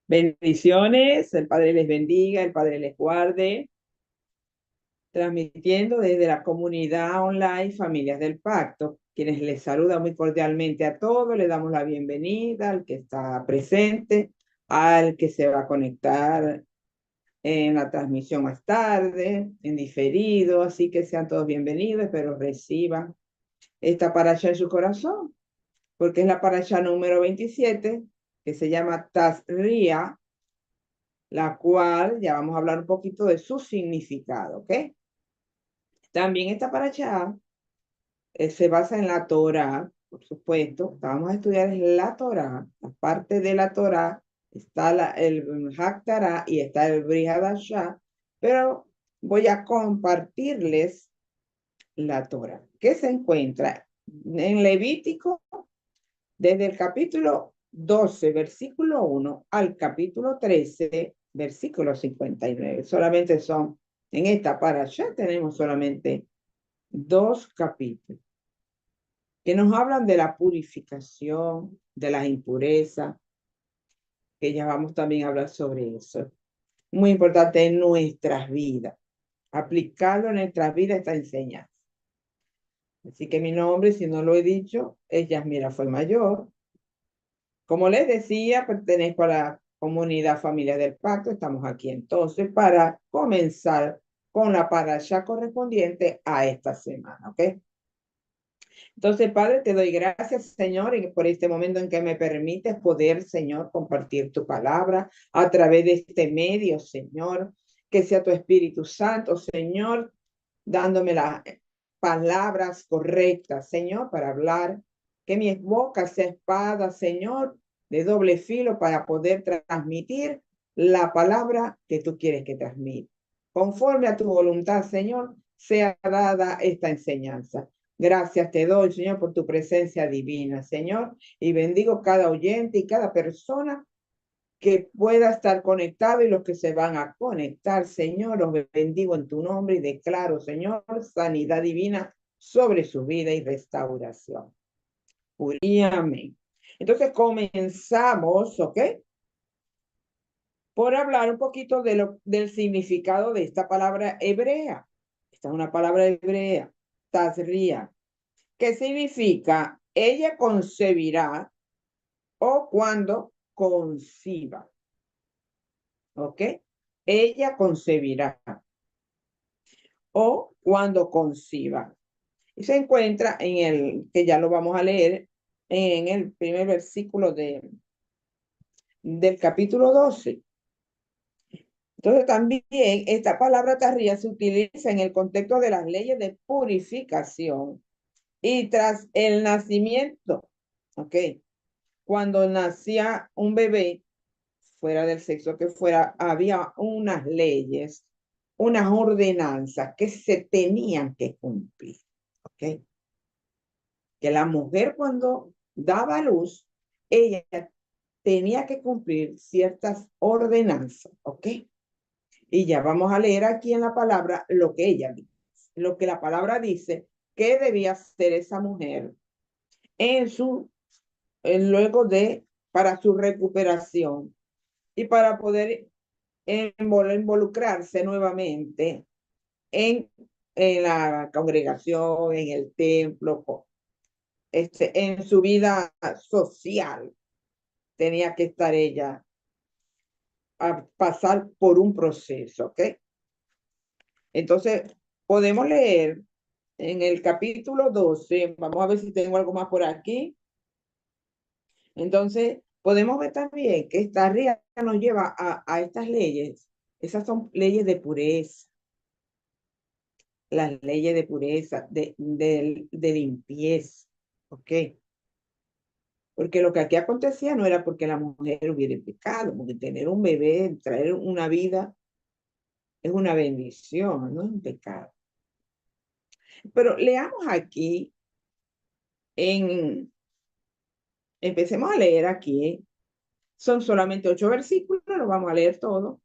Bendiciones, el Padre les bendiga, el Padre les guarde, transmitiendo desde la comunidad online Familias del Pacto, quienes les saludan muy cordialmente a todos, le damos la bienvenida al que está presente, al que se va a conectar en la transmisión más tarde, en diferido, así que sean todos bienvenidos, pero reciban esta parasha en su corazón, porque es la parasha número 27, que se llama Tazria, la cual ya vamos a hablar un poquito de su significado, ¿ok? También esta parashá se basa en la Torá, por supuesto. Vamos a estudiar la Torá, la parte de la Torá, está el Haftarah y está el Brit Hadashah, pero voy a compartirles la Torá, que se encuentra en Levítico desde el capítulo 12, versículo 1 al capítulo 13, versículo 59. Solamente son, en esta parashá tenemos solamente dos capítulos que nos hablan de la purificación, de las impurezas, que ya vamos también a hablar sobre eso. Muy importante en nuestras vidas, aplicarlo en nuestras vidas esta enseñanza. Así que mi nombre, si no lo he dicho, es Yasmira Fue Mayor. Como les decía, pertenezco a la comunidad Familia del Pacto. Estamos aquí entonces para comenzar con la parashá correspondiente a esta semana, ¿ok? Entonces, Padre, te doy gracias, Señor, por este momento en que me permites poder, Señor, compartir tu palabra a través de este medio, Señor. Que sea tu Espíritu Santo, Señor, dándome las palabras correctas, Señor, para hablar. Que mi boca sea espada, Señor, de doble filo para poder transmitir la palabra que tú quieres que transmita. Conforme a tu voluntad, Señor, sea dada esta enseñanza. Gracias te doy, Señor, por tu presencia divina, Señor, y bendigo cada oyente y cada persona que pueda estar conectado y los que se van a conectar, Señor, los bendigo en tu nombre y declaro, Señor, sanidad divina sobre su vida y restauración. Y amén. Entonces comenzamos, ¿ok? Por hablar un poquito del significado de esta palabra hebrea. Esta es una palabra hebrea, tazria, que significa ella concebirá o cuando conciba. ¿Ok? Ella concebirá o cuando conciba. Y se encuentra en que ya lo vamos a leer, en el primer versículo del capítulo 12. Entonces también esta palabra tarría se utiliza en el contexto de las leyes de purificación y tras el nacimiento, ¿ok? Cuando nacía un bebé, fuera del sexo que fuera, había unas leyes, unas ordenanzas que se tenían que cumplir, ¿ok? Que la mujer cuando daba a luz, ella tenía que cumplir ciertas ordenanzas, ¿ok? Y ya vamos a leer aquí en la palabra lo que ella dice, lo que la palabra dice que debía hacer esa mujer en luego para su recuperación y para poder involucrarse nuevamente en, en la congregación, en el templo, en su vida social. Tenía que estar ella a pasar por un proceso, ¿ok? Entonces, podemos leer en el capítulo 12, vamos a ver si tengo algo más por aquí. Entonces, podemos ver también que esta ría nos lleva a estas leyes. Esas son leyes de pureza, las leyes de pureza, de limpieza, ¿ok? Porque lo que aquí acontecía no era porque la mujer hubiera pecado, porque tener un bebé, traer una vida, es una bendición, no es un pecado. Pero leamos aquí, empecemos a leer aquí, son solamente 8 versículos, lo vamos a leer todo.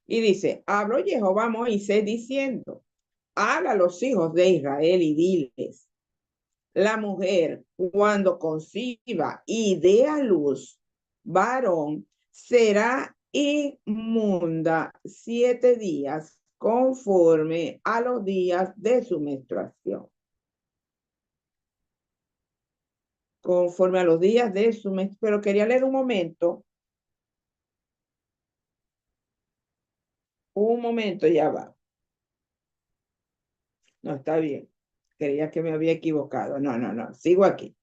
Y dice, habló Jehová a Moisés diciendo, habla a los hijos de Israel y diles, la mujer cuando conciba y dé a luz varón, será inmunda 7 días conforme a los días de su menstruación. Conforme a los días de su menstruación. Pero quería leer un momento, ya va. No, está bien. Creía que me había equivocado. No, no, no, sigo aquí.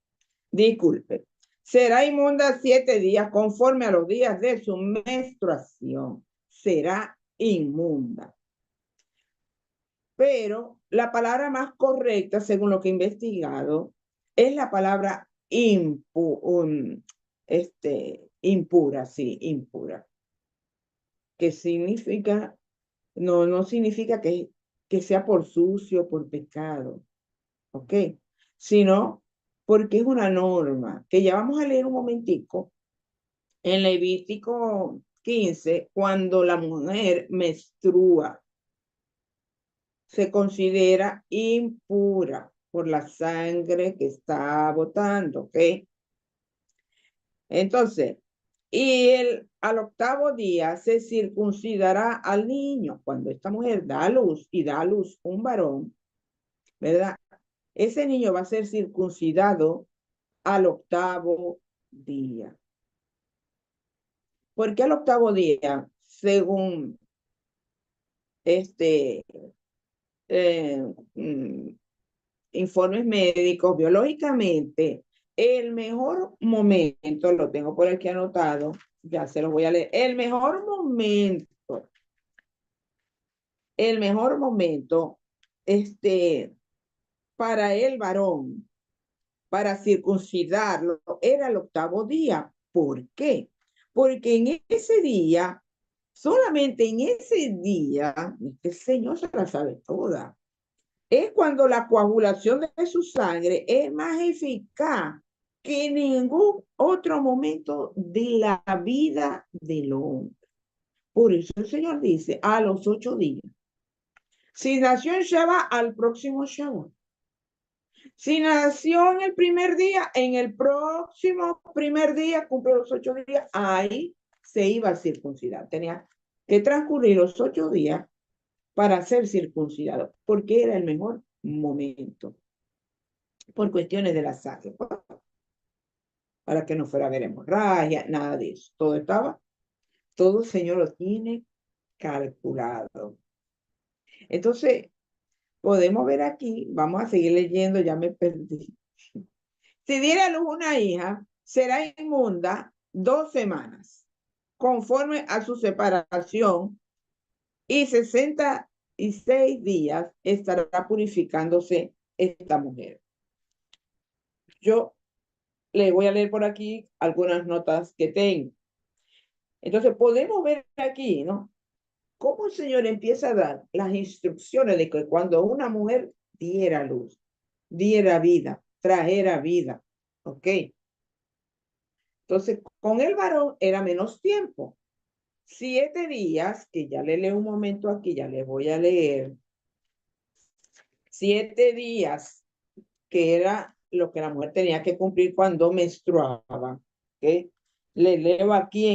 Disculpe. Será inmunda 7 días conforme a los días de su menstruación. Será inmunda. Pero la palabra más correcta, según lo que he investigado, es la palabra impura, sí, impura, que significa, no significa que sea por sucio, por pecado, ¿ok? Sino porque es una norma, que ya vamos a leer un momentico, en Levítico 15, cuando la mujer menstrua, se considera impura por la sangre que está botando, ¿ok? Entonces, al octavo día se circuncidará al niño. Cuando esta mujer da a luz y da a luz un varón, ¿verdad? Ese niño va a ser circuncidado al octavo día. ¿Por qué al octavo día? Según este eh, mm, informes médicos, biológicamente, el mejor momento, lo tengo por aquí anotado, ya se lo voy a leer, el mejor momento, para el varón, para circuncidarlo, era el octavo día. ¿Por qué? Porque en ese día, solamente en ese día, el Señor se la sabe toda, es cuando la coagulación de su sangre es más eficaz que en ningún otro momento de la vida del hombre. Por eso el Señor dice, a los 8 días. Si nació en Shabbat, al próximo Shabbat. Si nació en el primer día, en el próximo primer día, cumple los 8 días, ahí se iba a circuncidar. Tenía que transcurrir los 8 días para ser circuncidado, porque era el mejor momento, por cuestiones de la sangre, para que no fuera a haber hemorragia, nada de eso. Todo el Señor lo tiene calculado. Entonces, podemos ver aquí, vamos a seguir leyendo, ya me perdí. Si diera a luz una hija, será inmunda 2 semanas, conforme a su separación, y 66 días estará purificándose esta mujer. Yo le voy a leer por aquí algunas notas que tengo. Entonces, podemos ver aquí, ¿no? Cómo el Señor empieza a dar las instrucciones de que cuando una mujer diera luz, diera vida, trajera vida, ¿ok? Entonces, con el varón era menos tiempo. 7 días, que ya le leo un momento aquí, ya les voy a leer. 7 días, que era lo que la mujer tenía que cumplir cuando menstruaba, ¿ok? Le leo aquí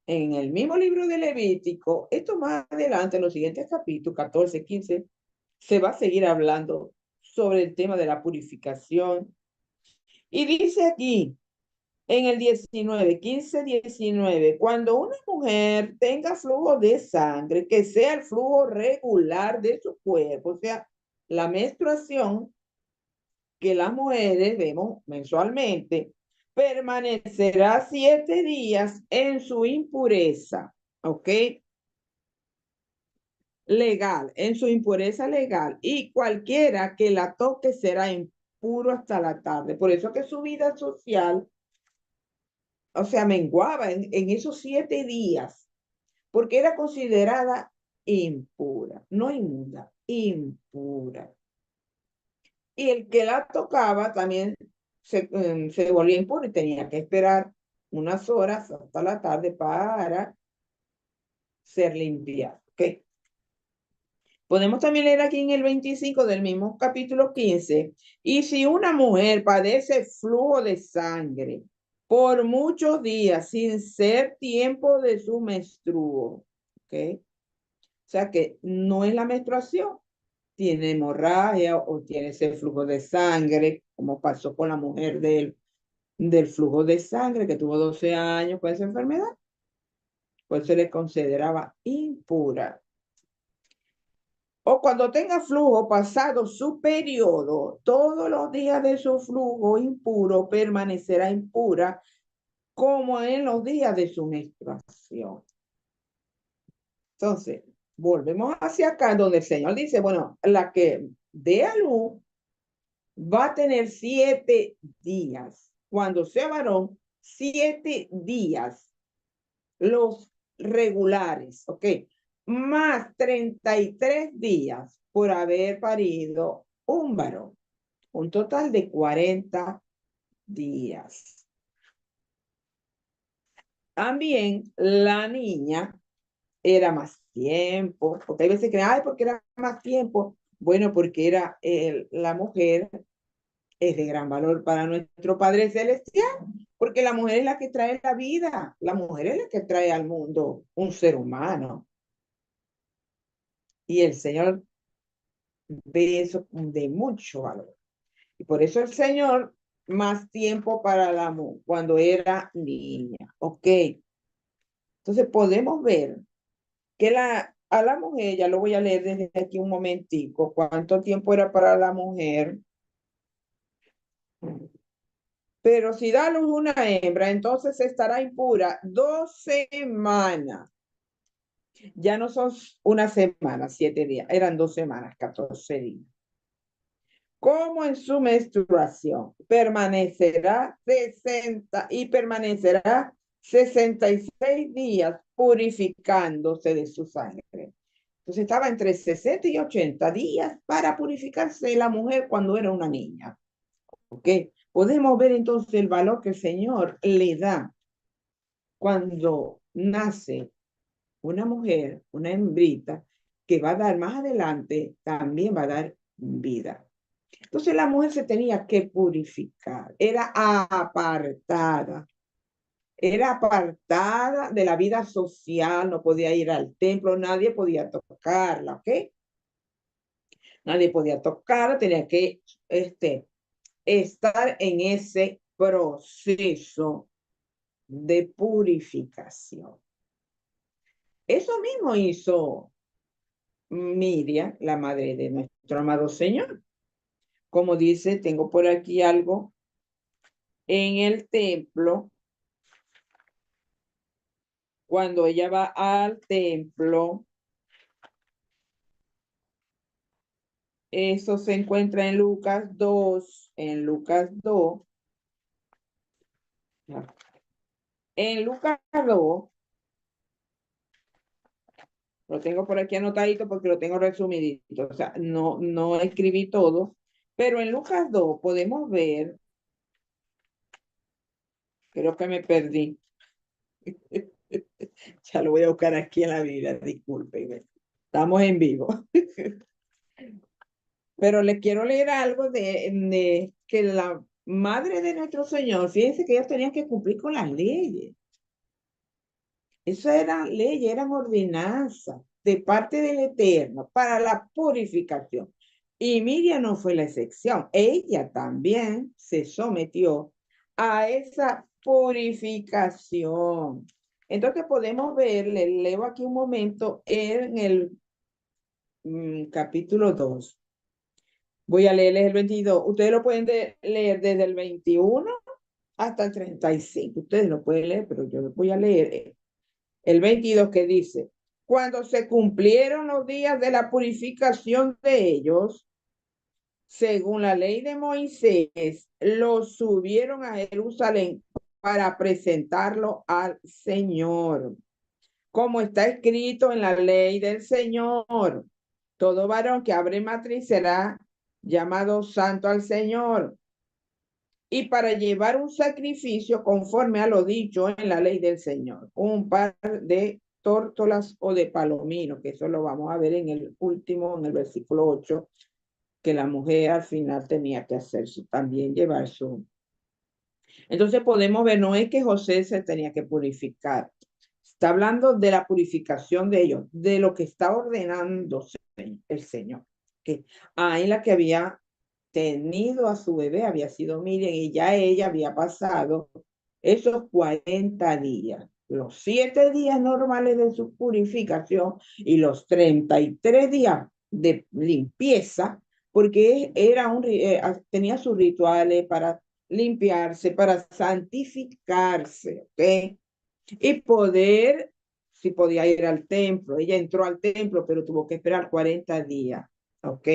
en el mismo libro de Levítico, esto más adelante, en los siguientes capítulos, 14, 15, se va a seguir hablando sobre el tema de la purificación. Y dice aquí, en el 19, 15, 19, cuando una mujer tenga flujo de sangre, que sea el flujo regular de su cuerpo, o sea, la menstruación que las mujeres vemos mensualmente, permanecerá 7 días en su impureza, ¿ok? Legal, en su impureza legal, y cualquiera que la toque será impuro hasta la tarde. Por eso que su vida social, o sea, menguaba en esos 7 días, porque era considerada impura, no inmunda, impura. Y el que la tocaba también se volvía impuro y tenía que esperar unas horas hasta la tarde para ser limpiado. ¿Ok? Podemos también leer aquí en el 25 del mismo capítulo 15, y si una mujer padece flujo de sangre por muchos días sin ser tiempo de su menstruo. ¿Ok? O sea que no es la menstruación, tiene hemorragia o tiene ese flujo de sangre, como pasó con la mujer del flujo de sangre que tuvo 12 años con esa enfermedad, pues se le consideraba impura. O cuando tenga flujo pasado su periodo, todos los días de su flujo impuro permanecerá impura como en los días de su menstruación. Entonces, volvemos hacia acá donde el Señor dice, bueno, la que dé a luz va a tener 7 días. Cuando sea varón, 7 días, los regulares, ¿ok? Más 33 días por haber parido un varón. Un total de 40 días. También la niña era más tiempo, porque hay veces que, ay, porque era más tiempo. Bueno, porque era la mujer es de gran valor para nuestro Padre Celestial, porque la mujer es la que trae la vida, la mujer es la que trae al mundo un ser humano. Y el Señor ve eso de mucho valor. Y por eso el Señor más tiempo para la mujer cuando era niña. Ok. Entonces podemos ver que a la mujer, ya lo voy a leer desde aquí un momentico, cuánto tiempo era para la mujer. Pero si da luz una hembra, entonces estará impura 2 semanas. Ya no son una semana, 7 días, eran 2 semanas, 14 días. Como en su menstruación, permanecerá 66 días purificándose de su sangre. Entonces estaba entre 60 y 80 días para purificarse la mujer cuando era una niña. ¿Ok? Podemos ver entonces el valor que el Señor le da cuando nace una mujer, una hembrita, que va a dar más adelante, también va a dar vida. Entonces la mujer se tenía que purificar, era apartada de la vida social, no podía ir al templo, nadie podía tocarla, ¿ok? Nadie podía tocarla, tenía que estar en ese proceso de purificación. Eso mismo hizo Miriam, la madre de nuestro amado Señor. Como dice, tengo por aquí algo en el templo. Cuando ella va al templo, eso se encuentra en Lucas 2, en Lucas 2. En Lucas 2, lo tengo por aquí anotadito porque lo tengo resumidito, o sea, no escribí todo, pero en Lucas 2 podemos ver, creo que me perdí. Ya lo voy a buscar aquí en la Biblia, disculpen. Estamos en vivo. Pero les quiero leer algo de que la madre de nuestro Señor, fíjense que ellos tenían que cumplir con las leyes. Eso eran leyes, eran ordenanzas de parte del Eterno para la purificación. Y Miriam no fue la excepción. Ella también se sometió a esa purificación. Entonces podemos ver, le leo aquí un momento en el capítulo 2. Voy a leerles el 22. Ustedes lo pueden leer desde el 21 hasta el 35. Ustedes lo pueden leer, pero yo voy a leer el 22 que dice, cuando se cumplieron los días de la purificación de ellos, según la ley de Moisés, los subieron a Jerusalén para presentarlo al Señor. Como está escrito en la ley del Señor, todo varón que abre matriz será llamado santo al Señor. Y para llevar un sacrificio conforme a lo dicho en la ley del Señor, un par de tórtolas o de palomino, que eso lo vamos a ver en el último, en el versículo 8, que la mujer al final tenía que hacer también llevar Entonces podemos ver, no es que José se tenía que purificar, está hablando de la purificación de ellos, de lo que está ordenando el Señor. Que ahí la que había tenido a su bebé había sido Miriam y ya ella había pasado esos 40 días, los 7 días normales de su purificación y los 33 días de limpieza, porque tenía sus rituales para limpiarse, para santificarse, ¿ok? Y poder, si podía ir al templo. Ella entró al templo, pero tuvo que esperar 40 días, ¿ok?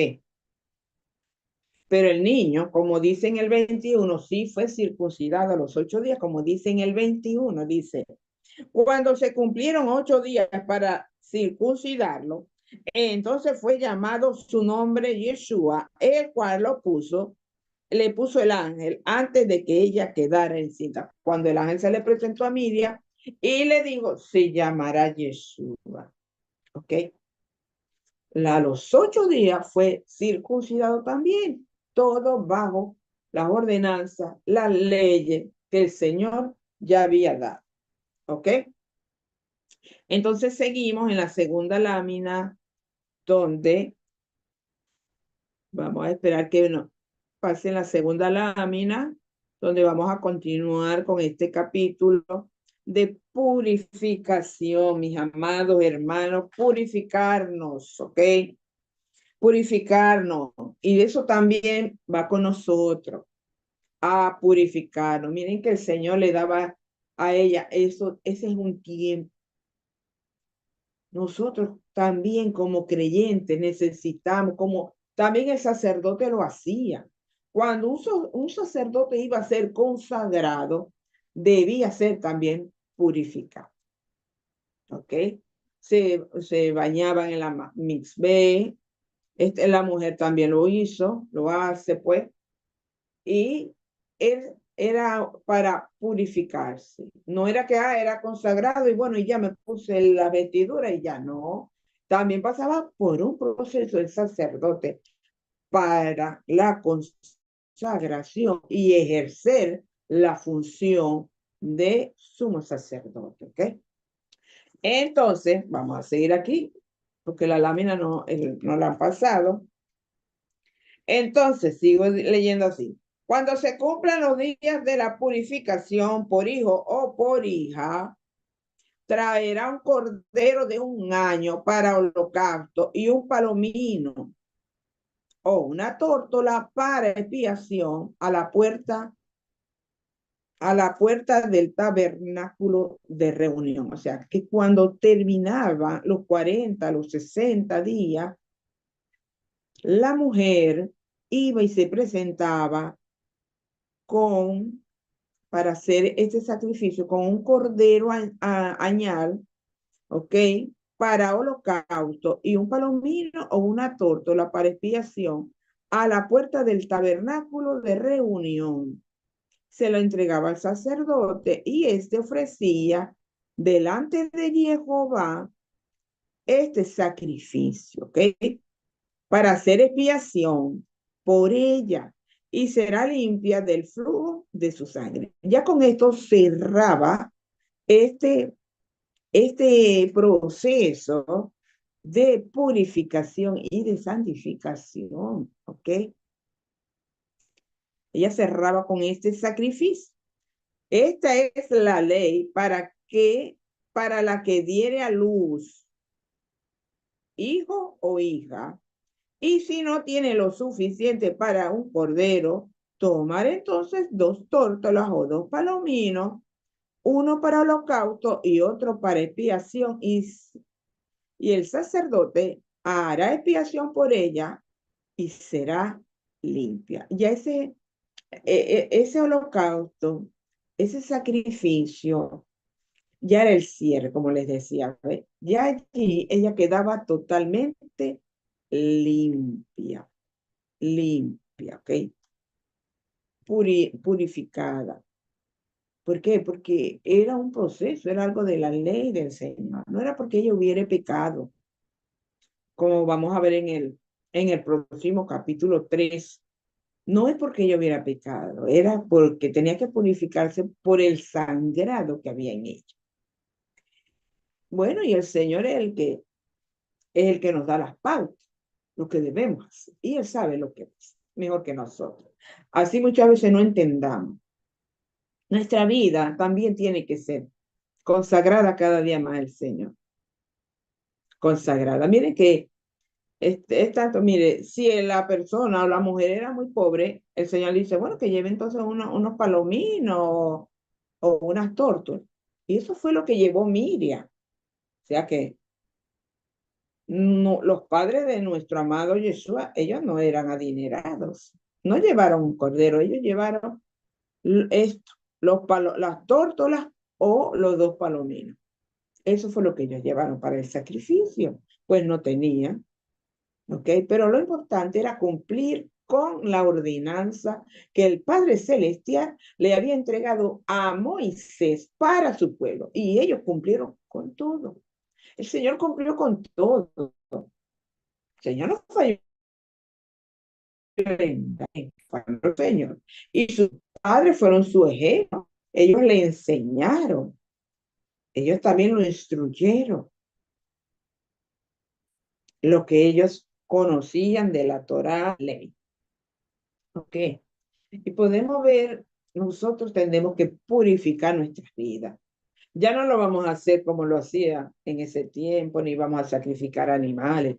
Pero el niño, como dice en el 21, sí fue circuncidado a los 8 días, como dice en el 21, dice, cuando se cumplieron 8 días para circuncidarlo, entonces fue llamado su nombre Yeshua, el cual le puso el ángel antes de que ella quedara encinta. Cuando el ángel se le presentó a Miriam y le dijo, se llamará Yeshua. ¿Ok? A los 8 días fue circuncidado también, todo bajo las ordenanzas, las leyes que el Señor ya había dado. ¿Ok? Entonces seguimos en la segunda lámina donde vamos a esperar que nos pase la segunda lámina, donde vamos a continuar con este capítulo de purificación, mis amados hermanos, purificarnos, ¿ok? Purificarnos. Y eso también va con nosotros, a purificarnos. Miren que el Señor le daba a ella eso, ese es un tiempo. Nosotros también como creyentes necesitamos, como también el sacerdote lo hacía. Cuando un sacerdote iba a ser consagrado, debía ser también purificado. ¿Ok? Se bañaban en la mixbé. La mujer también lo hizo, lo hace pues. Y él era para purificarse. No era que era consagrado y bueno, y ya me puse la vestidura y ya no. También pasaba por un proceso de sacerdote para la consagración y ejercer la función de sumo sacerdote. ¿Ok? Entonces, vamos a seguir aquí, porque la lámina no la han pasado. Entonces, sigo leyendo así. Cuando se cumplan los días de la purificación por hijo o por hija, traerá un cordero de 1 año para holocausto y un palomino o una tórtola para expiación a la puerta del tabernáculo de reunión. O sea, que cuando terminaba los 40, los 60 días, la mujer iba y se presentaba con, para hacer este sacrificio con un cordero añal, ¿ok? Para holocausto y un palomino o una tórtola para expiación a la puerta del tabernáculo de reunión. Se lo entregaba al sacerdote y éste ofrecía delante de Jehová este sacrificio, ¿ok? Para hacer expiación por ella y será limpia del flujo de su sangre. Ya con esto cerraba este, este proceso de purificación y de santificación, ¿ok? Ella cerraba con este sacrificio. Esta es la ley para la que diere a luz hijo o hija. Y si no tiene lo suficiente para un cordero, tomar entonces 2 tórtolas o 2 palominos, uno para holocausto y otro para expiación, y el sacerdote hará expiación por ella y será limpia. Ya ese holocausto, ese sacrificio, ya era el cierre, como les decía. ¿Ve? Ya allí ella quedaba totalmente limpia, limpia, ¿ok? Purificada. ¿Por qué? Porque era un proceso, era algo de la ley del Señor. No era porque ella hubiera pecado, como vamos a ver en el próximo capítulo 3. No es porque ella hubiera pecado, era porque tenía que purificarse por el sangrado que había en ella. Bueno, y el Señor es el que nos da las pautas, lo que debemos hacer. Y Él sabe lo que es, mejor que nosotros. Así muchas veces no entendamos. Nuestra vida también tiene que ser consagrada cada día más al Señor. Consagrada. Miren que es tanto, mire, si la persona o la mujer era muy pobre, el Señor dice, bueno, que lleve entonces unos palominos o unas tortas. Y eso fue lo que llevó Miriam. O sea que no, los padres de nuestro amado Yeshua, ellos no eran adinerados. No llevaron un cordero, ellos llevaron esto, las tórtolas o los dos palominos. Eso fue lo que ellos llevaron para el sacrificio. Pues no tenían. ¿Ok? Pero lo importante era cumplir con la ordenanza que el Padre Celestial le había entregado a Moisés para su pueblo. Y ellos cumplieron con todo. El Señor cumplió con todo. El Señor no falló en el Señor. Y sus padres fueron su ejemplo. Ellos le enseñaron. Ellos también lo instruyeron. Lo que ellos conocían de la Torá, ley. ¿Ok? Y podemos ver, nosotros tenemos que purificar nuestras vidas. Ya no lo vamos a hacer como lo hacía en ese tiempo, ni vamos a sacrificar animales,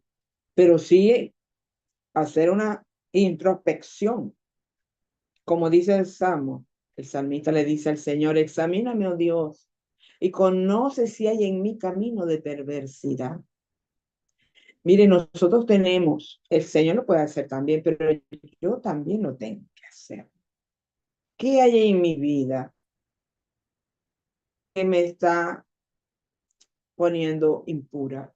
pero sí hacer una introspección, como dice el Salmo. El salmista le dice al Señor, examíname, oh Dios, y conoce si hay en mi camino de perversidad. Mire, nosotros tenemos, el Señor lo puede hacer también, pero yo también lo tengo que hacer. ¿Qué hay en mi vida que me está poniendo impura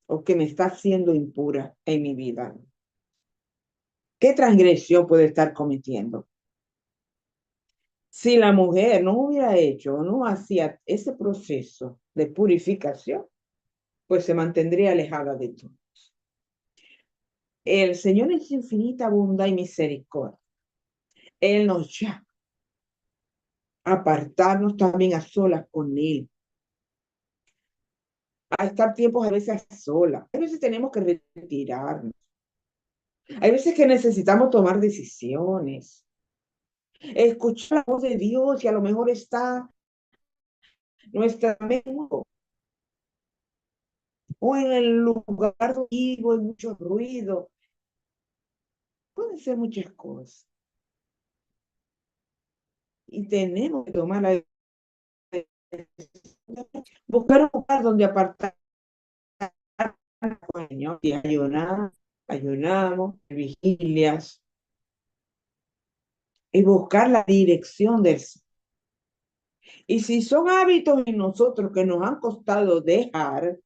o que me está haciendo impura en mi vida? ¿Qué transgresión puede estar cometiendo? Si la mujer no hubiera hecho, no hacía ese proceso de purificación, pues se mantendría alejada de todo. El Señor en su infinita bondad y misericordia, Él nos llama a apartarnos también a solas con Él, a estar tiempos a veces a solas. A veces tenemos que retirarnos. Hay veces que necesitamos tomar decisiones, escuchar la voz de Dios y a lo mejor está nuestra mente o en el lugar vivo hay mucho ruido. Pueden ser muchas cosas. Y tenemos que tomar la buscar un lugar donde apartar con el Señor y ayunamos, vigilias y buscar la dirección del Señor. Y si son hábitos en nosotros que nos han costado dejar,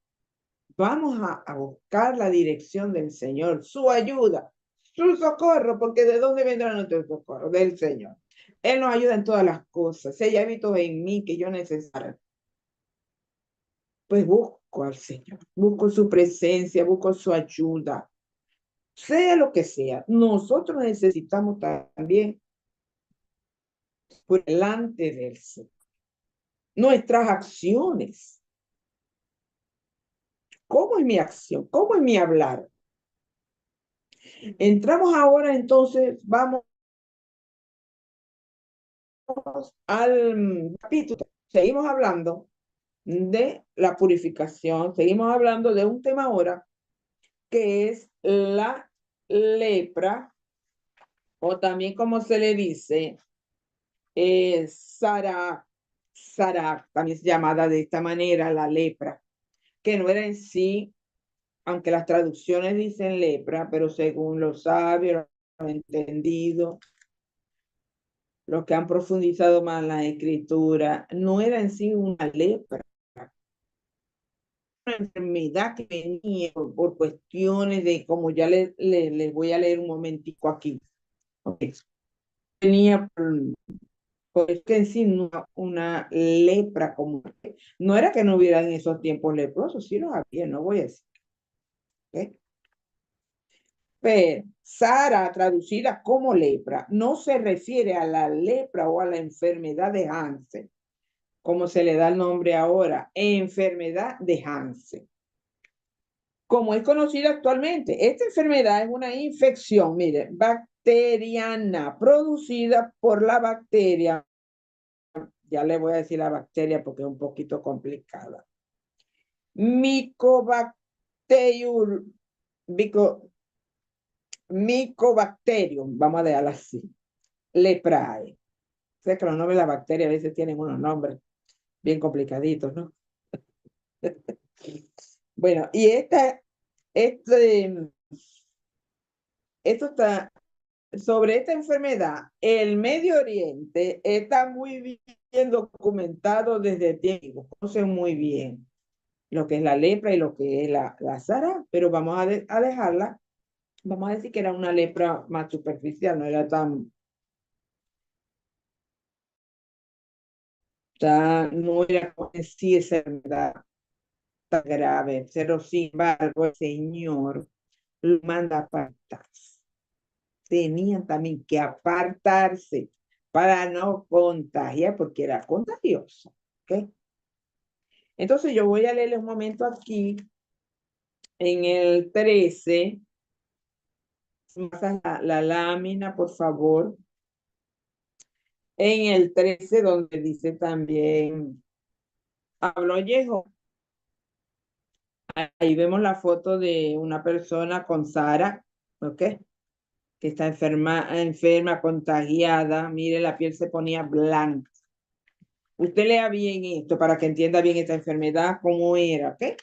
vamos a buscar la dirección del Señor, su ayuda, su socorro, porque ¿de dónde vendrá nuestro socorro? Del Señor. Él nos ayuda en todas las cosas. Si hay hábitos en mí que yo necesito, pues busco al Señor, busco su presencia, busco su ayuda, sea lo que sea. Nosotros necesitamos también por delante del Señor. Nuestras acciones. ¿Cómo es mi acción? ¿Cómo es mi hablar? Entramos ahora entonces, vamos al capítulo. Seguimos hablando de la purificación, seguimos hablando de un tema ahora que es la lepra, o también como se le dice, Sara, Sara, también es llamada de esta manera la lepra, que no era en sí, aunque las traducciones dicen lepra, pero según los sabios, los entendidos, los que han profundizado más en la escritura, no era en sí una lepra, una enfermedad que venía por cuestiones de, como ya les voy a leer un momentico aquí. Okay. Venía por que en sí no, una lepra como, no era que no hubiera en esos tiempos leprosos, sí los había, no voy a decir. ¿Okay? Pero Sara, traducida como lepra, no se refiere a la lepra o a la enfermedad de Hansen, como se le da el nombre ahora, enfermedad de Hansen, como es conocida actualmente. Esta enfermedad es una infección, mire, bacteriana, producida por la bacteria, ya le voy a decir la bacteria porque es un poquito complicada. Mycobacterium, Mycobacterium, vamos a dejarla así, leprae. Sé que los nombres de las bacterias a veces tienen unos nombres bien complicaditos, ¿no? Bueno, y este, esto está, sobre esta enfermedad, el Medio Oriente está muy bien documentado desde tiempo, conocen muy bien lo que es la lepra y lo que es la Sara, pero vamos a dejarla, vamos a decir que era una lepra más superficial, no era no era sí esa enfermedad tan grave, pero sin embargo el Señor lo manda a apartarse. Tenían también que apartarse para no contagiar, porque era contagioso. ¿Ok? Entonces yo voy a leerles un momento aquí, en el 13, la lámina, por favor. En el 13, donde dice también, habló Yehová. Ahí vemos la foto de una persona con Sara, ¿ok? Que está enferma, contagiada. Mire, la piel se ponía blanca. Usted lea bien esto para que entienda bien esta enfermedad, cómo era, ¿ok?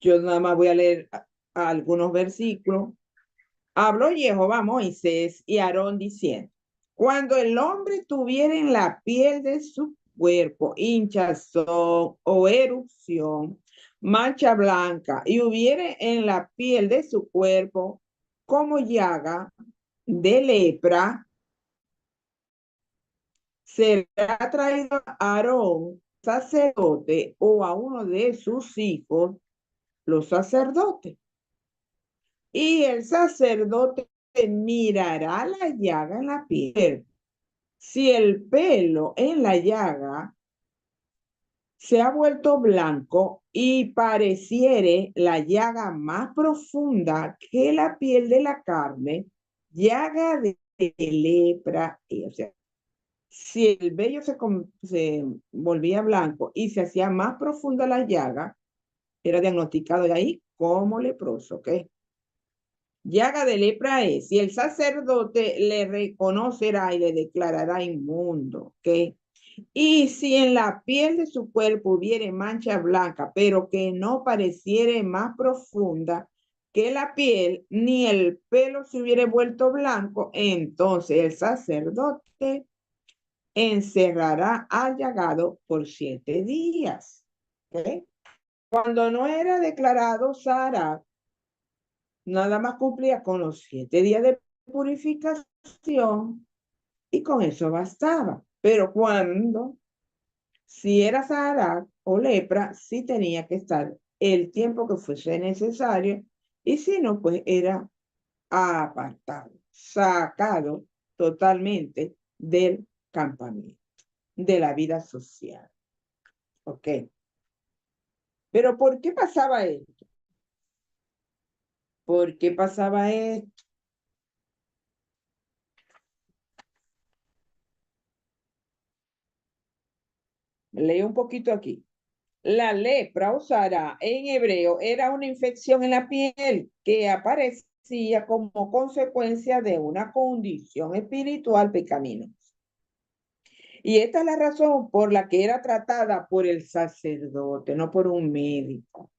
Yo nada más voy a leer algunos versículos. Habló Jehová a Moisés y Aarón diciendo, cuando el hombre tuviera en la piel de su cuerpo hinchazón o erupción, mancha blanca, y hubiere en la piel de su cuerpo como llaga de lepra, será traído a Aarón, sacerdote, o a uno de sus hijos, los sacerdotes. Y el sacerdote mirará la llaga en la piel. Si el pelo en la llaga se ha vuelto blanco y pareciere la llaga más profunda que la piel de la carne, llaga de lepra, o sea, si el vello se volvía blanco y se hacía más profunda la llaga, era diagnosticado de ahí como leproso, ¿ok? Llaga de lepra es, y el sacerdote le reconocerá y le declarará inmundo, ¿ok? Y si en la piel de su cuerpo hubiere mancha blanca, pero que no pareciere más profunda que la piel, ni el pelo se hubiere vuelto blanco, entonces el sacerdote encerrará al llagado por 7 días. ¿Ok? Cuando no era declarado Sara, nada más cumplía con los 7 días de purificación y con eso bastaba. Pero cuando, si era Sahara o lepra, sí tenía que estar el tiempo que fuese necesario y si no, pues era apartado, sacado totalmente del campamento, de la vida social. ¿Ok? Pero ¿por qué pasaba esto? ¿Por qué pasaba esto? Leo un poquito aquí. La lepra o Sara en hebreo era una infección en la piel que aparecía como consecuencia de una condición espiritual pecaminosa. Y esta es la razón por la que era tratada por el sacerdote, no por un médico.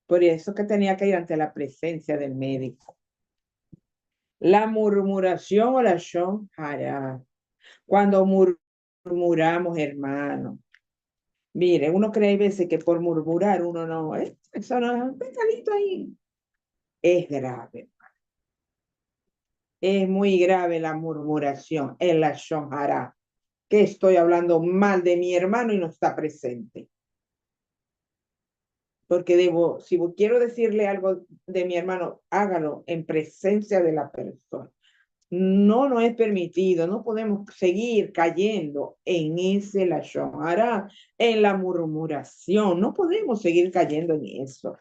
Por eso que tenía que ir ante la presencia del médico. La murmuración o la shon hara. Cuando murmuramos, hermano. Mire, uno cree a veces que por murmurar uno no, eso no es un pecadito ahí. Es grave. Es muy grave la murmuración, el lashon hara, que estoy hablando mal de mi hermano y no está presente. porque debo, si quiero decirle algo de mi hermano, hágalo en presencia de la persona. No nos es permitido, no podemos seguir cayendo en ese lashon hara, en la murmuración, no podemos seguir cayendo en eso.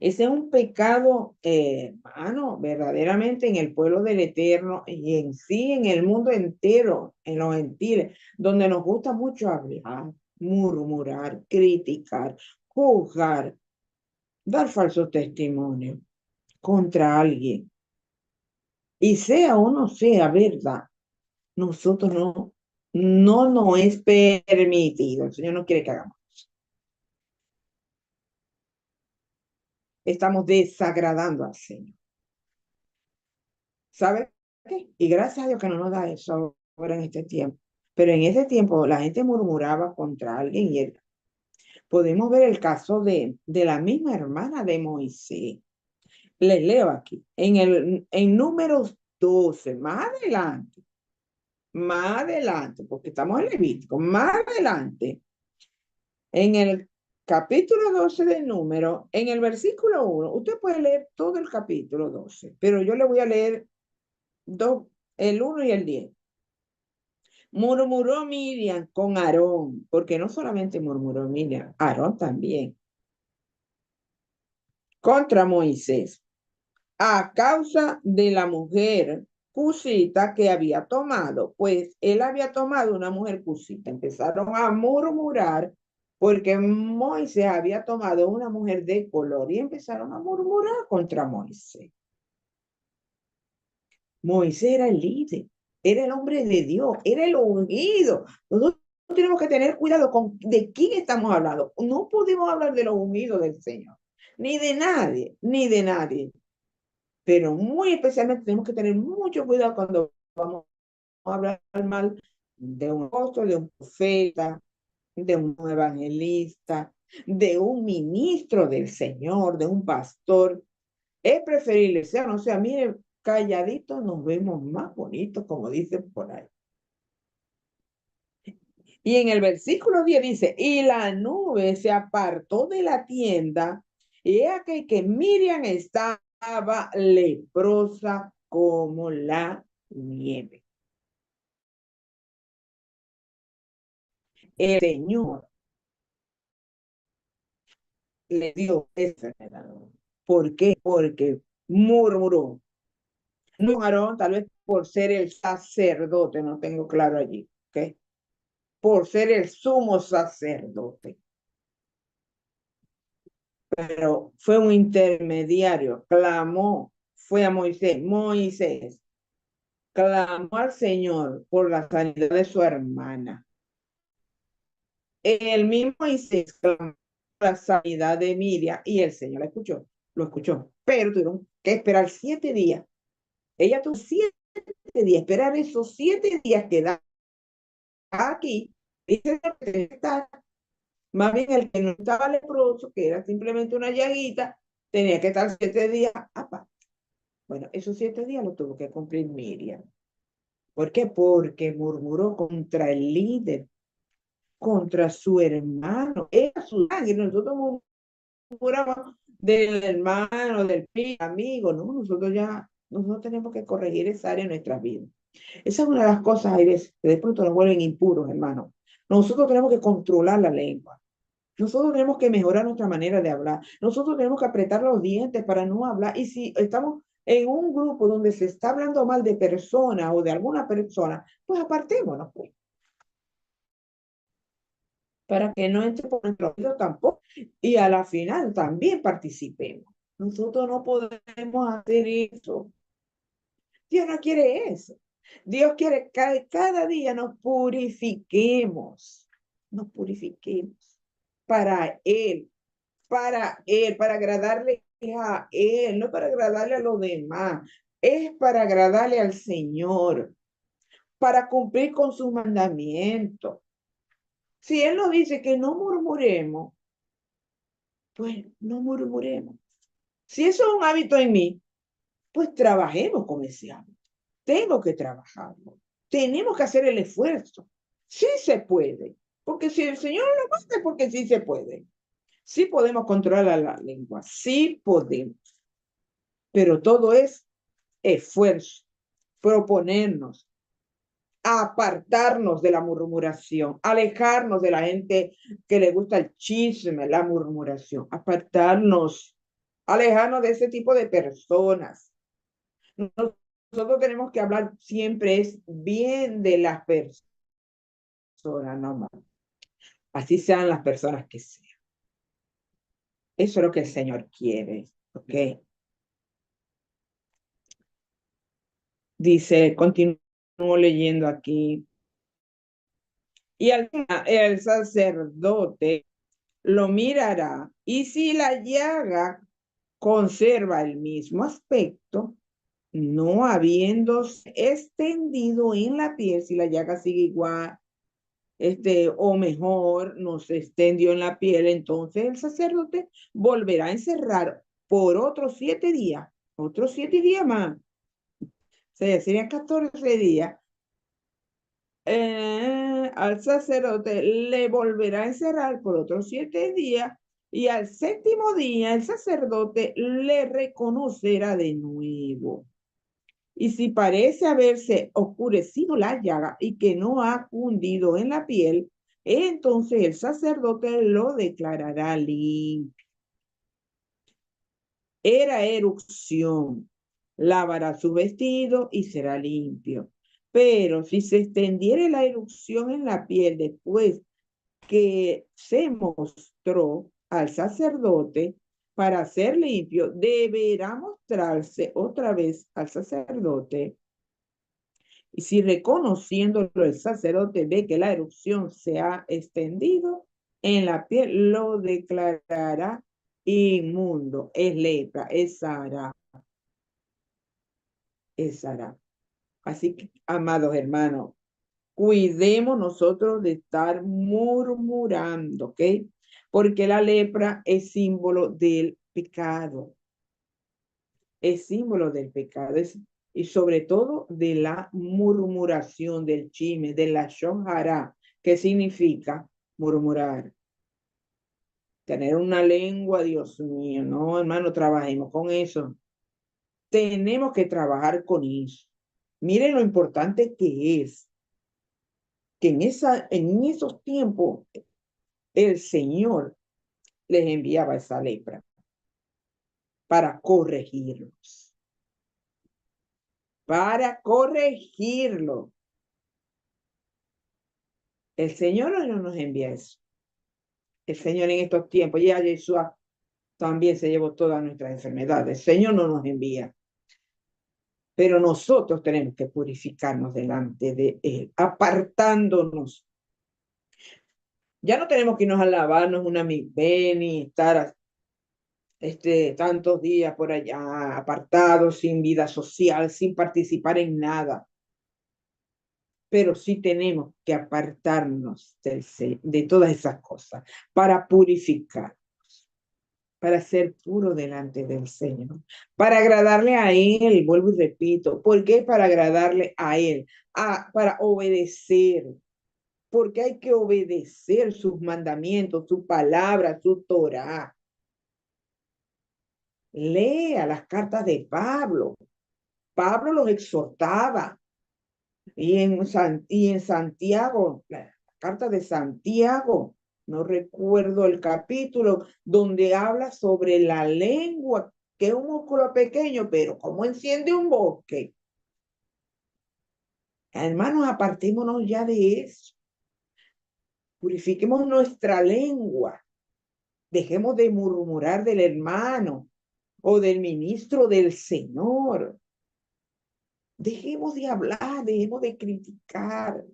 Ese es un pecado, hermano, verdaderamente en el pueblo del Eterno y en sí, en el mundo entero, en los gentiles, donde nos gusta mucho hablar, murmurar, criticar, juzgar, dar falsos testimonios contra alguien. Y sea o no sea verdad, nosotros no nos es permitido. El Señor no quiere que hagamos. Estamos desagradando al Señor. ¿Sabe qué? Y gracias a Dios que no nos da eso ahora en este tiempo. Pero en ese tiempo la gente murmuraba contra alguien y él. Podemos ver el caso de la misma hermana de Moisés. Les leo aquí, en Números 12, más adelante, porque estamos en Levítico, más adelante, en el capítulo 12 del número, en el versículo 1, usted puede leer todo el capítulo 12, pero yo le voy a leer dos, el 1 y el 10. Murmuró Miriam con Aarón, porque no solamente murmuró Miriam, Aarón también, contra Moisés, a causa de la mujer cusita que había tomado, pues él había tomado una mujer cusita. Empezaron a murmurar porque Moisés había tomado una mujer de color y empezaron a murmurar contra Moisés. Moisés era el líder, era el hombre de Dios, era el ungido. Nosotros tenemos que tener cuidado con de quién estamos hablando. No podemos hablar de los ungidos del Señor, ni de nadie, ni de nadie. Pero muy especialmente tenemos que tener mucho cuidado cuando vamos a hablar mal de un apóstol, de un profeta, de un evangelista, de un ministro del Señor, de un pastor. Es preferible, sea o no sea, mire, calladitos nos vemos más bonitos, como dicen por ahí. Y en el versículo 10 dice, y la nube se apartó de la tienda, y es que Miriam estaba leprosa como la nieve. El Señor le dio esa enfermedad. ¿Por qué? Porque murmuró. No, Aarón, tal vez por ser el sacerdote, no tengo claro allí, ¿ok? Por ser el sumo sacerdote. Pero fue un intermediario, clamó, fue a Moisés. Moisés clamó al Señor por la sanidad de su hermana. El mismo Moisés clamó por la sanidad de Miriam y el Señor la escuchó, lo escuchó, pero tuvieron que esperar 7 días. Ella tuvo 7 días, esperar esos 7 días que da aquí. Dice que está, más bien el que no estaba leproso, que era simplemente una llaguita, tenía que estar 7 días aparte. Bueno, esos 7 días lo tuvo que cumplir Miriam. ¿Por qué? Porque murmuró contra el líder, contra su hermano. Era su sangre. Nosotros murmuramos del hermano, del amigo, ¿no? Nosotros tenemos que corregir esa área en nuestras vidas. Esa es una de las cosas que de pronto nos vuelven impuros, hermano. Nosotros tenemos que controlar la lengua. Nosotros tenemos que mejorar nuestra manera de hablar. Nosotros tenemos que apretar los dientes para no hablar. Y si estamos en un grupo donde se está hablando mal de persona o de alguna persona, pues apartémonos, pues, para que no entre por nuestro oído tampoco. Y a la final también participemos. Nosotros no podemos hacer eso. Dios no quiere eso. Dios quiere que cada día nos purifiquemos para Él, para agradarle a Él, no para agradarle a los demás, es para agradarle al Señor, para cumplir con sus mandamientos. Si Él nos dice que no murmuremos, pues no murmuremos. Si eso es un hábito en mí, pues trabajemos con ese hábito. Tengo que trabajarlo. Tenemos que hacer el esfuerzo. Sí se puede. Porque si el Señor lo hace, porque sí se puede. Sí podemos controlar la lengua, sí podemos, pero todo es esfuerzo, proponernos, apartarnos de la murmuración, alejarnos de la gente que le gusta el chisme, la murmuración, apartarnos, alejarnos de ese tipo de personas. Nosotros tenemos que hablar siempre es bien de las personas, no más. Así sean las personas que sean. Eso es lo que el Señor quiere, ¿ok? Dice, continúo leyendo aquí. Y el sacerdote lo mirará, y si la llaga conserva el mismo aspecto, no habiéndose extendido en la piel, si la llaga sigue igual, o mejor, no se extendió en la piel, entonces el sacerdote volverá a encerrar por otros 7 días más, o sea, serían 14 días. Al sacerdote le volverá a encerrar por otros 7 días, y al séptimo día el sacerdote le reconocerá de nuevo. Y si parece haberse oscurecido la llaga y que no ha cundido en la piel, entonces el sacerdote lo declarará limpio. Era erupción, lavará su vestido y será limpio. Pero si se extendiere la erupción en la piel después que se mostró al sacerdote para ser limpio, deberá mostrarse otra vez al sacerdote. Y si reconociéndolo el sacerdote ve que la erupción se ha extendido en la piel, lo declarará inmundo. Es lepra, es Sara, es Sara. Así que, amados hermanos, cuidemos nosotros de estar murmurando, ¿ok? Porque la lepra es símbolo del pecado, es símbolo del pecado, y sobre todo de la murmuración, del chisme, de la shonjara, que significa murmurar. Tener una lengua, Dios mío, no, hermano, trabajemos con eso. Tenemos que trabajar con eso. Miren lo importante que es que en esos tiempos el Señor les enviaba esa lepra para corregirlos, para corregirlo. El Señor no nos envía eso. El Señor en estos tiempos, ya Yeshua también se llevó todas nuestras enfermedades. El Señor no nos envía. Pero nosotros tenemos que purificarnos delante de Él, apartándonos. Ya no tenemos que irnos a lavarnos una ni estar tantos días por allá apartados, sin vida social, sin participar en nada. Pero sí tenemos que apartarnos de todas esas cosas para purificar, para ser puro delante del Señor, para agradarle a Él, vuelvo y repito, ¿por qué? Para agradarle a Él, para obedecer, porque hay que obedecer sus mandamientos, su palabra, su Torah. Lea las cartas de Pablo. Pablo los exhortaba, y en Santiago, la carta de Santiago, no recuerdo el capítulo, donde habla sobre la lengua, que es un músculo pequeño, pero como enciende un bosque. Hermanos, apartémonos ya de eso. Purifiquemos nuestra lengua. Dejemos de murmurar del hermano o del ministro del Señor. Dejemos de hablar, dejemos de criticar.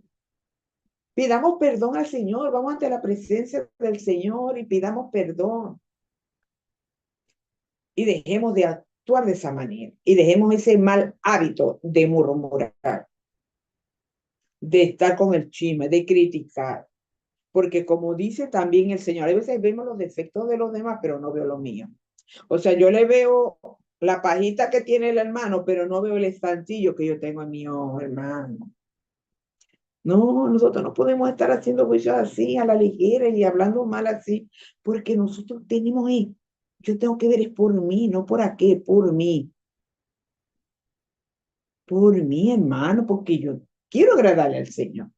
Pidamos perdón al Señor, vamos ante la presencia del Señor y pidamos perdón. Y dejemos de actuar de esa manera. Y dejemos ese mal hábito de murmurar, de estar con el chisme, de criticar. Porque como dice también el Señor, a veces vemos los defectos de los demás, pero no veo los míos. O sea, yo le veo la pajita que tiene el hermano, pero no veo el estancillo que yo tengo en mi ojo, hermano. No, nosotros no podemos estar haciendo juicios así, a la ligera y hablando mal así, porque nosotros tenemos ahí. Yo tengo que ver es por mí, no por aquel, por mí, hermano, porque yo quiero agradarle al Señor.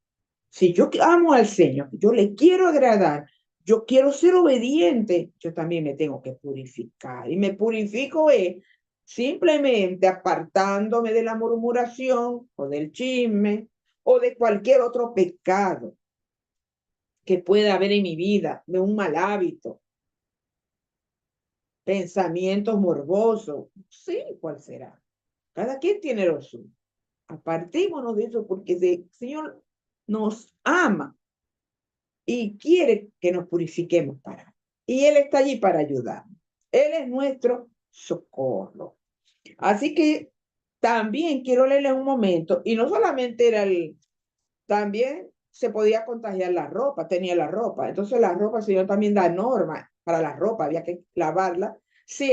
Si yo amo al Señor, yo le quiero agradar, yo quiero ser obediente, yo también me tengo que purificar. Y me purifico es simplemente apartándome de la murmuración o del chisme o de cualquier otro pecado que pueda haber en mi vida, de un mal hábito, pensamientos morbosos. Sí, ¿cuál será? Cada quien tiene lo suyo. Apartémonos de eso porque el Señor nos ama y quiere que nos purifiquemos para él. Y Él está allí para ayudarnos. Él es nuestro socorro. Así que también quiero leerles un momento, y no solamente era también se podía contagiar la ropa, tenía la ropa. Entonces la ropa, el Señor también da normas para la ropa, había que lavarla. Si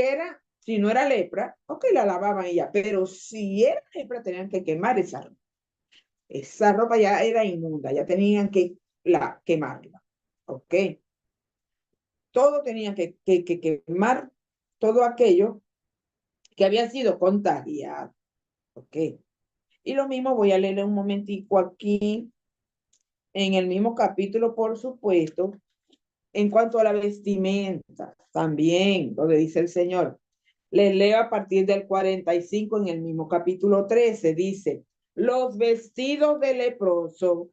no era lepra, ok, la lavaban y ya, pero si era lepra, tenían que quemar esa ropa. Esa ropa ya era inmunda, ya tenían que quemarla. Ok, todo tenía que quemar todo aquello que había sido contagiado. Ok, y lo mismo voy a leer un momentico aquí, en el mismo capítulo, por supuesto, en cuanto a la vestimenta, también, donde dice el Señor. Les leo a partir del 45 en el mismo capítulo 13, dice, los vestidos de leproso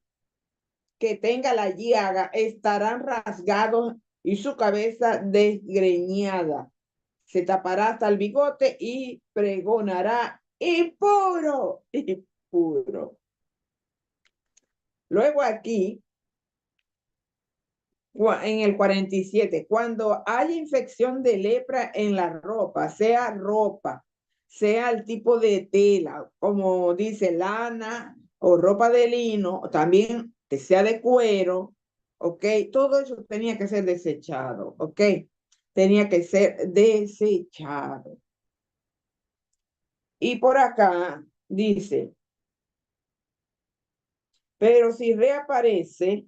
que tenga la llaga estarán rasgados y su cabeza desgreñada. Se tapará hasta el bigote y pregonará impuro, impuro. Luego aquí, en el 47, cuando haya infección de lepra en la ropa, sea el tipo de tela, como dice lana o ropa de lino, también que sea de cuero, ¿ok? Todo eso tenía que ser desechado, ¿ok? Tenía que ser desechado. Y por acá dice, pero si reaparece,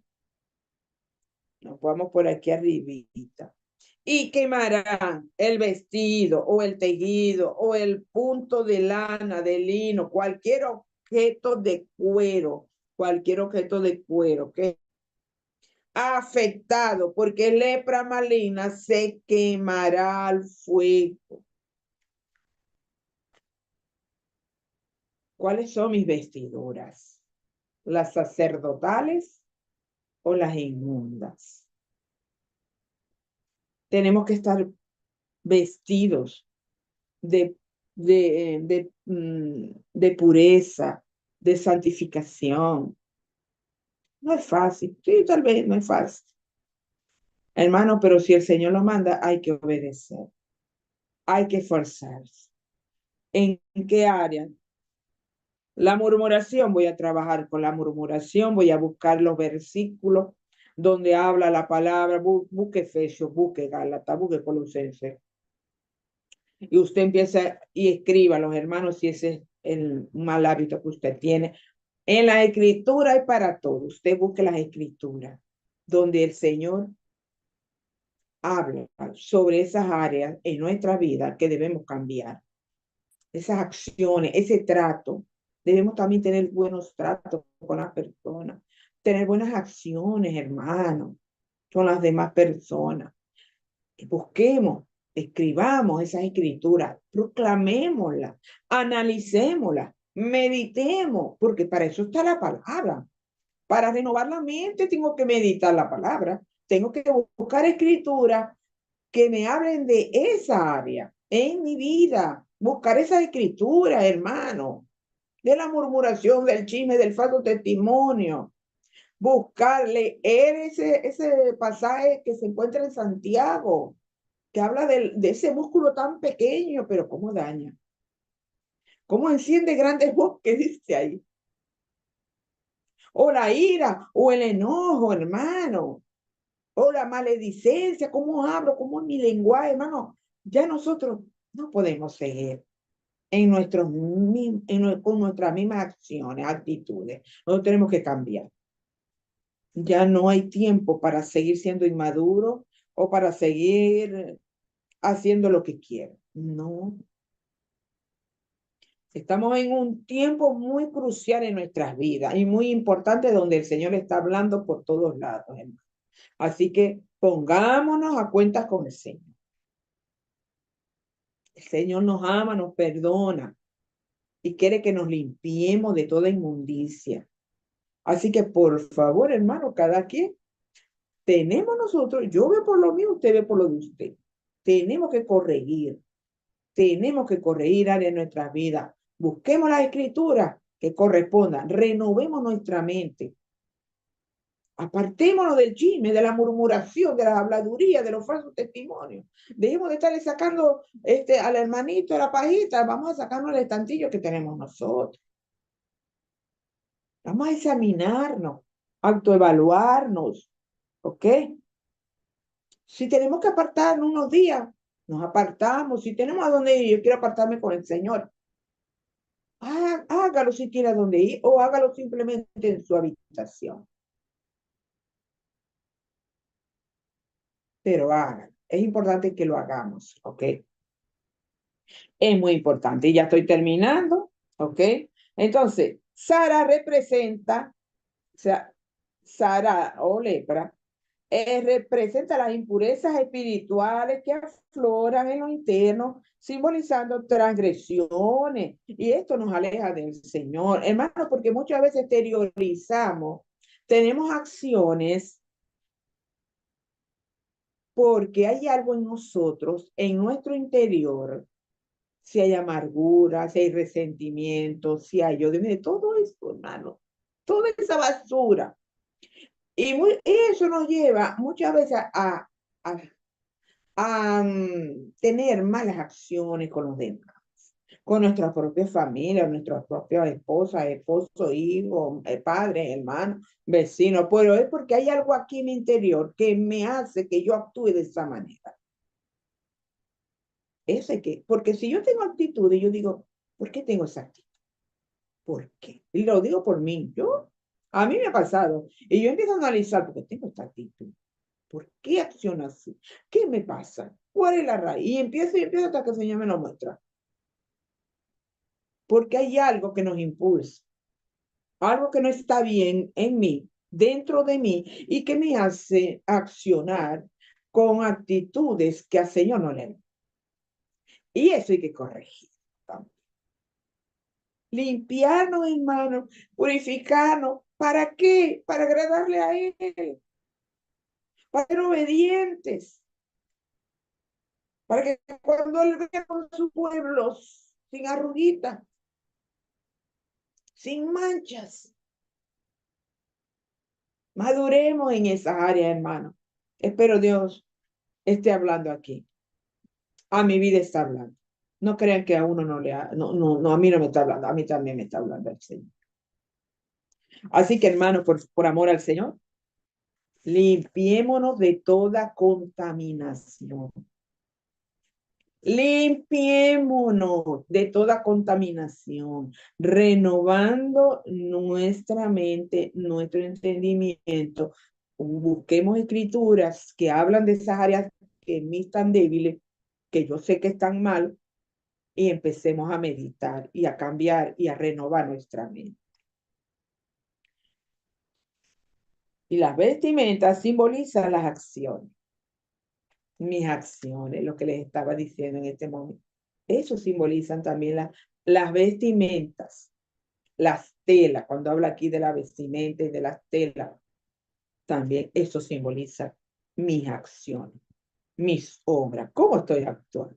nos vamos por aquí arribita, y quemarán el vestido o el tejido o el punto de lana, de lino, cualquier objeto de cuero que afectado, porque lepra maligna se quemará al fuego. ¿Cuáles son mis vestiduras? ¿Las sacerdotales o las inmundas? Tenemos que estar vestidos de, de pureza, de santificación. No es fácil, sí, tal vez no es fácil. Hermano, pero si el Señor lo manda, hay que obedecer, hay que esforzarse. ¿En qué área? La murmuración, voy a trabajar con la murmuración, voy a buscar los versículos donde habla la palabra, busque Efesios, busque Gálatas, busque Colosenses. Y usted empieza y escriba a los hermanos si ese es el mal hábito que usted tiene. En la escritura hay para todo. Usted busque las escrituras donde el Señor habla sobre esas áreas en nuestra vida que debemos cambiar. Esas acciones, ese trato. Debemos también tener buenos tratos con las personas. Tener buenas acciones, hermanos, con las demás personas. Busquemos, escribamos esas escrituras, proclamémoslas, analicémoslas, meditemos, porque para eso está la palabra. Para renovar la mente tengo que meditar la palabra, tengo que buscar escrituras que me hablen de esa área en mi vida, buscar esa escritura, hermano, de la murmuración, del chisme, del falso testimonio, buscarle ese pasaje que se encuentra en Santiago, que habla de ese músculo tan pequeño, pero cómo daña, cómo enciende grandes bosques, dice ahí. O la ira, o el enojo, hermano, o la maledicencia, cómo hablo, cómo es mi lenguaje, hermano. Ya nosotros no podemos seguir con nuestras mismas acciones, actitudes. Nosotros tenemos que cambiar. Ya no hay tiempo para seguir siendo inmaduro o para seguir haciendo lo que quiero. No, estamos en un tiempo muy crucial en nuestras vidas y muy importante donde el Señor está hablando por todos lados, hermano. Así que pongámonos a cuentas con el Señor. El Señor nos ama, nos perdona y quiere que nos limpiemos de toda inmundicia. Así que por favor, hermano, cada quien tenemos nosotros, yo veo por lo mío, usted ve por lo de usted. Tenemos que corregir áreas de nuestras vidas. Busquemos las escrituras que correspondan, renovemos nuestra mente. Apartémonos del chisme, de la murmuración, de la habladuría, de los falsos testimonios. Dejemos de estarle sacando al hermanito la pajita, vamos a sacarnos el estantillo que tenemos nosotros. Vamos a examinarnos, autoevaluarnos, ¿ok? Si tenemos que apartarnos unos días, nos apartamos. Si tenemos a dónde ir, yo quiero apartarme con el Señor. Hágalo si tiene a dónde ir o hágalo simplemente en su habitación. Pero hágalo. Es importante que lo hagamos, ¿ok? Es muy importante. Y ya estoy terminando, ¿ok? Entonces, Sara representa, o sea, Sara o lepra, representa las impurezas espirituales que afloran en lo interno, simbolizando transgresiones. Y esto nos aleja del Señor, hermano, porque muchas veces exteriorizamos, tenemos acciones porque hay algo en nosotros, en nuestro interior, si hay amargura, si hay resentimiento, si hay odio, mire, todo eso, hermano, toda esa basura. Y eso nos lleva muchas veces a tener malas acciones con los demás, con nuestra propia familia, nuestra propia esposa, esposo, hijo, padre, hermano, vecino, pero es porque hay algo aquí en mi interior que me hace que yo actúe de esa manera. Porque si yo tengo actitud y yo digo, ¿por qué tengo esa actitud? ¿Por qué? Y lo digo por mí, a mí me ha pasado, y yo empiezo a analizar, ¿por qué tengo esta actitud? ¿Por qué acciono así? ¿Qué me pasa? ¿Cuál es la raíz? Y empiezo hasta que el Señor me lo muestra. Porque hay algo que nos impulsa, algo que no está bien en mí, dentro de mí, y que me hace accionar con actitudes que al Señor no le. Y eso hay que corregir. Limpiarnos, hermano, purificarnos. ¿Para qué? Para agradarle a Él, para ser obedientes, para que cuando Él venga con su pueblo, sin arruguitas, sin manchas, maduremos en esa área, hermano. Espero Dios esté hablando aquí. A mi vida está hablando. No crean que a uno no le ha, no, a mí no me está hablando, a mí también me está hablando el Señor. Así que, hermano, por amor al Señor, limpiémonos de toda contaminación. Limpiémonos de toda contaminación, renovando nuestra mente, nuestro entendimiento. Busquemos escrituras que hablan de esas áreas que en mí están débiles, que yo sé que están mal, y empecemos a meditar y a cambiar y a renovar nuestra mente. Y las vestimentas simbolizan las acciones, mis acciones, lo que les estaba diciendo en este momento. Eso simbolizan también las vestimentas, las telas. Cuando habla aquí de la vestimenta y de las telas, también eso simboliza mis acciones, mis obras, cómo estoy actuando.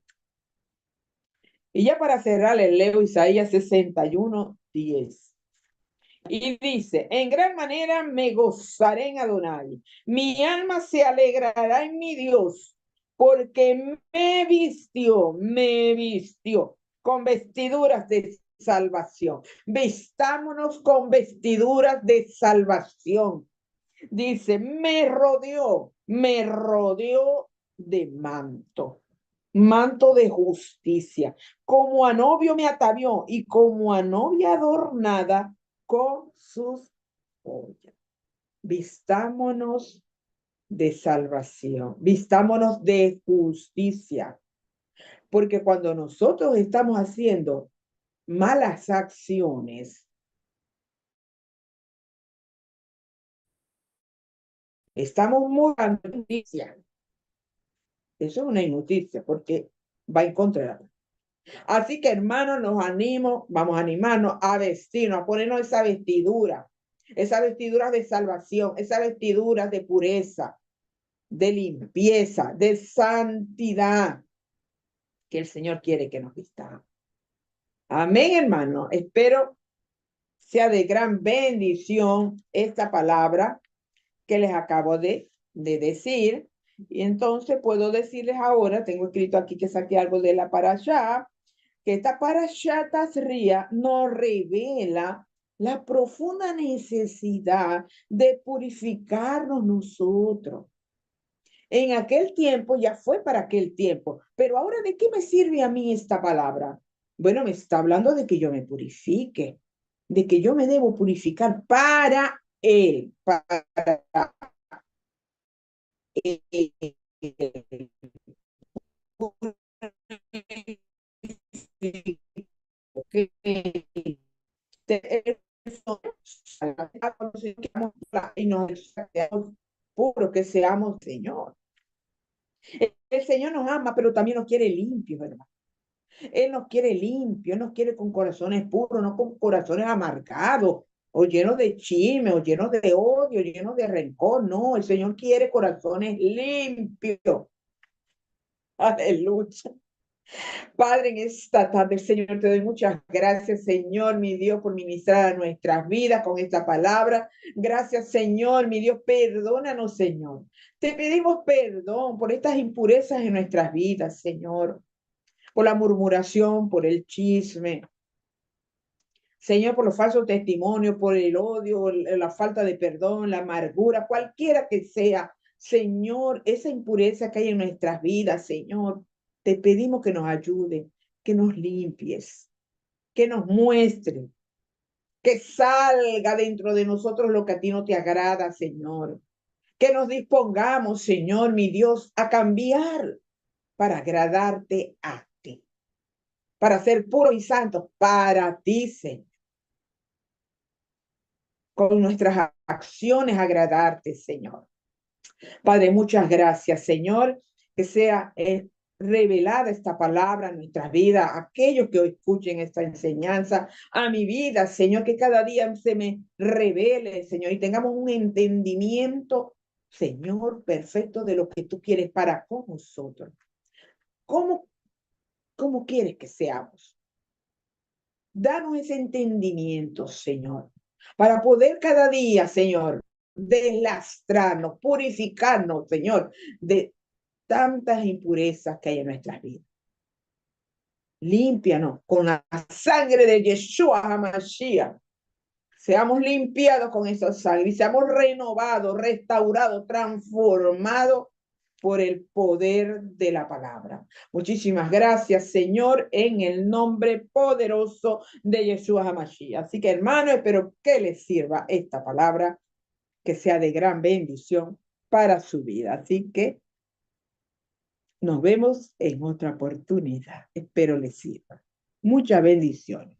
Y ya para cerrar, le leo Isaías 61:10. Y dice, en gran manera me gozaré en Adonai. Mi alma se alegrará en mi Dios, porque me vistió con vestiduras de salvación. Vistámonos con vestiduras de salvación. Dice, me rodeó de manto de justicia. Como a novio me atavió y como a novia adornada con sus joyas. vistámonos de salvación, vistámonos de justicia, porque cuando nosotros estamos haciendo malas acciones, estamos mudando justicia. Eso es una injusticia porque va en contra de la ley. Así que, hermanos, nos animo, vamos a animarnos a vestirnos, a ponernos esa vestidura de salvación, esa vestidura de pureza, de limpieza, de santidad que el Señor quiere que nos vistamos. Amén, hermano. Espero sea de gran bendición esta palabra que les acabo de decir. Y entonces puedo decirles ahora, tengo escrito aquí que saqué algo de la parashá, que esta parashá Tazria nos revela la profunda necesidad de purificarnos nosotros. En aquel tiempo, ya fue para aquel tiempo, pero ahora ¿de qué me sirve a mí esta palabra? Bueno, me está hablando de que yo me purifique, de que yo me debo purificar para Él, para Él. Y nos puro que seamos Señor. El Señor nos ama, pero también nos quiere limpios, hermano. Él nos quiere limpios, nos quiere con corazones puros, no con corazones amargados, o llenos de chisme, o llenos de odio, llenos de rencor. No, el Señor quiere corazones limpios. Aleluya. Padre, en esta tarde, Señor, te doy muchas gracias, Señor, mi Dios, por ministrar a nuestras vidas con esta palabra. Gracias, Señor, mi Dios, perdónanos, Señor. Te pedimos perdón por estas impurezas en nuestras vidas, Señor, por la murmuración, por el chisme, Señor, por los falsos testimonios, por el odio, la falta de perdón, la amargura, cualquiera que sea, Señor, esa impureza que hay en nuestras vidas, Señor, te pedimos que nos ayude, que nos limpies, que nos muestre, que salga dentro de nosotros lo que a ti no te agrada, Señor. Que nos dispongamos, Señor, mi Dios, a cambiar para agradarte a ti, para ser puros y santos para ti, Señor. Con nuestras acciones agradarte, Señor. Padre, muchas gracias, Señor, que sea revelada esta palabra en nuestras vidas, aquellos que escuchen esta enseñanza, a mi vida, Señor, que cada día se me revele, Señor, y tengamos un entendimiento, Señor, perfecto de lo que tú quieres para con nosotros. ¿Cómo, cómo quieres que seamos? Danos ese entendimiento, Señor, para poder cada día, Señor, deslastrarnos, purificarnos, Señor, de tantas impurezas que hay en nuestras vidas. Límpianos con la sangre de Yeshua HaMashiach. Seamos limpiados con esa sangre y seamos renovados, restaurados, transformados por el poder de la palabra. Muchísimas gracias, Señor, en el nombre poderoso de Yeshua HaMashiach. Así que, hermano, espero que les sirva esta palabra, que sea de gran bendición para su vida. Así que nos vemos en otra oportunidad. Espero les sirva. Muchas bendiciones.